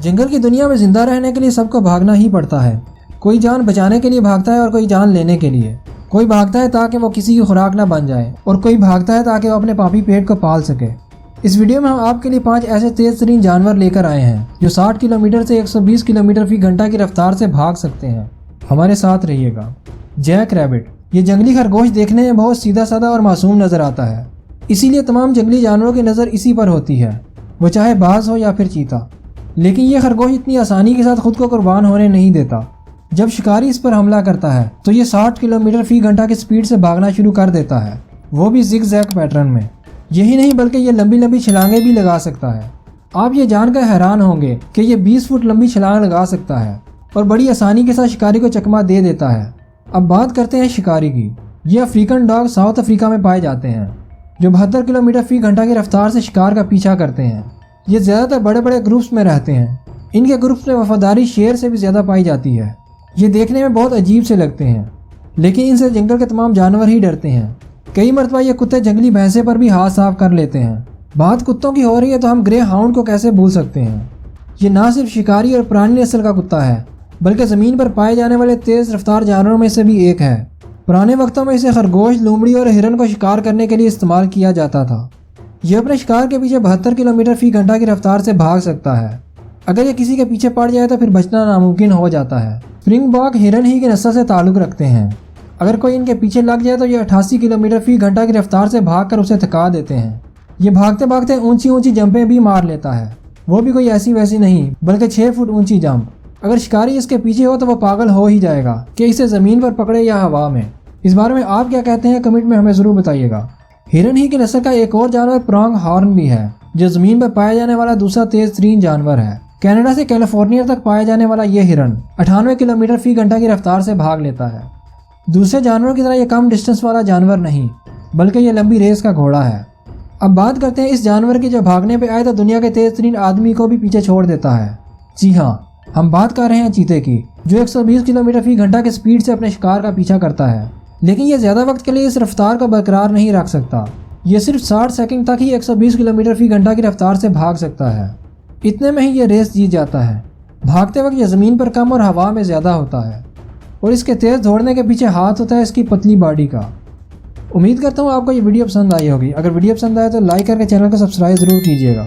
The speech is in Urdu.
جنگل کی دنیا میں زندہ رہنے کے لیے سب کو بھاگنا ہی پڑتا ہے۔ کوئی جان بچانے کے لیے بھاگتا ہے اور کوئی جان لینے کے لیے۔ کوئی بھاگتا ہے تاکہ وہ کسی کی خوراک نہ بن جائے اور کوئی بھاگتا ہے تاکہ وہ اپنے پاپی پیٹ کو پال سکے۔ اس ویڈیو میں ہم آپ کے لیے 5 ایسے تیز ترین جانور لے کر آئے ہیں جو 60 کلومیٹر سے 120 کلومیٹر فی گھنٹہ کی رفتار سے بھاگ سکتے ہیں۔ ہمارے ساتھ رہیے گا۔ Jack rabbit. یہ جنگلی خرگوش دیکھنے میں بہت سیدھا سادہ اور معصوم نظر آتا ہے، اسی لیے تمام جنگلی جانوروں کی نظر اسی پر ہوتی ہے، وہ چاہے باز ہو یا پھر چیتا۔ لیکن یہ خرگوش اتنی آسانی کے ساتھ خود کو قربان ہونے نہیں دیتا۔ جب شکاری اس پر حملہ کرتا ہے تو یہ 60 کلومیٹر فی گھنٹہ کی سپیڈ سے بھاگنا شروع کر دیتا ہے، وہ بھی زگ زیگ پیٹرن میں۔ یہی نہیں بلکہ یہ لمبی لمبی چھلانگیں بھی لگا سکتا ہے۔ آپ یہ جان کر حیران ہوں گے کہ یہ 20 فٹ لمبی چھلانگ لگا سکتا ہے اور بڑی آسانی کے ساتھ شکاری کو چکما دے دیتا ہے۔ اب بات کرتے ہیں شکاری کی۔ یہ افریقن ڈاگ ساؤتھ افریقہ میں پائے جاتے ہیں جو 72 کلومیٹر فی گھنٹہ کی رفتار سے شکار کا پیچھا کرتے ہیں۔ یہ زیادہ تر بڑے بڑے گروپس میں رہتے ہیں۔ ان کے گروپس میں وفاداری شیر سے بھی زیادہ پائی جاتی ہے۔ یہ دیکھنے میں بہت عجیب سے لگتے ہیں لیکن ان سے جنگل کے تمام جانور ہی ڈرتے ہیں۔ کئی مرتبہ یہ کتے جنگلی بھینسے پر بھی ہاتھ صاف کر لیتے ہیں۔ بات کتوں کی ہو رہی ہے تو ہم گرے ہاؤنڈ کو کیسے بھول سکتے ہیں۔ یہ نہ صرف شکاری اور پرانی نسل کا کتا ہے بلکہ زمین پر پائے جانے والے تیز رفتار جانوروں میں سے بھی ایک ہے۔ پرانے وقتوں میں اسے خرگوش، لومڑی اور ہرن کو شکار کرنے کے لیے استعمال کیا جاتا تھا۔ یہ اپنے شکار کے پیچھے 72 کلومیٹر فی گھنٹہ کی رفتار سے بھاگ سکتا ہے۔ اگر یہ کسی کے پیچھے پڑ جائے تو پھر بچنا ناممکن ہو جاتا ہے۔ اسپرنگ باک ہرن ہی کی نسل سے تعلق رکھتے ہیں۔ اگر کوئی ان کے پیچھے لگ جائے تو یہ 88 کلومیٹر فی گھنٹہ کی رفتار سے بھاگ کر اسے تھکا دیتے ہیں۔ یہ بھاگتے بھاگتے اونچی اونچی جمپیں بھی مار لیتا ہے، وہ بھی کوئی ایسی ویسی نہیں بلکہ 6 فٹ اونچی جمپ۔ اگر شکاری اس کے پیچھے ہو تو وہ پاگل ہو ہی جائے گا کہ اسے زمین پر پکڑے یا ہوا میں۔ اس بارے میں آپ کیا کہتے ہیں کمنٹ میں ہمیں ضرور بتائیے گا۔ ہرن ہی کی نسل کا ایک اور جانور پرانگ ہارن بھی ہے جو زمین پر پایا جانے والا دوسرا تیز ترین جانور ہے۔ کینیڈا سے کیلیفورنیا تک پایا جانے والا یہ ہرن 98 کلومیٹر فی گھنٹہ کی رفتار سے بھاگ لیتا ہے۔ دوسرے جانوروں کی طرح یہ کم ڈسٹنس والا جانور نہیں بلکہ یہ لمبی ریس کا گھوڑا ہے۔ اب بات کرتے ہیں اس جانور کی جو بھاگنے پہ آئے تو دنیا کے تیز ترین آدمی کو بھی پیچھے چھوڑ دیتا ہے۔ جی ہاں، ہم بات کر رہے ہیں چیتے کی جو 120 کلومیٹر فی گھنٹہ کی سپیڈ سے اپنے شکار کا پیچھا کرتا ہے، لیکن یہ زیادہ وقت کے لیے اس رفتار کو برقرار نہیں رکھ سکتا۔ یہ صرف 60 سیکنڈ تک ہی 120 کلومیٹر فی گھنٹہ کی رفتار سے بھاگ سکتا ہے۔ اتنے میں ہی یہ ریس جیت جاتا ہے۔ بھاگتے وقت یہ زمین پر کم اور ہوا میں زیادہ ہوتا ہے اور اس کے تیز دوڑنے کے پیچھے ہاتھ ہوتا ہے اس کی پتلی باڈی کا۔ امید کرتا ہوں آپ کو یہ ویڈیو پسند آئی ہوگی۔ اگر ویڈیو پسند آئے تو لائک کر کے چینل کو سبسکرائب ضرور کیجیے گا۔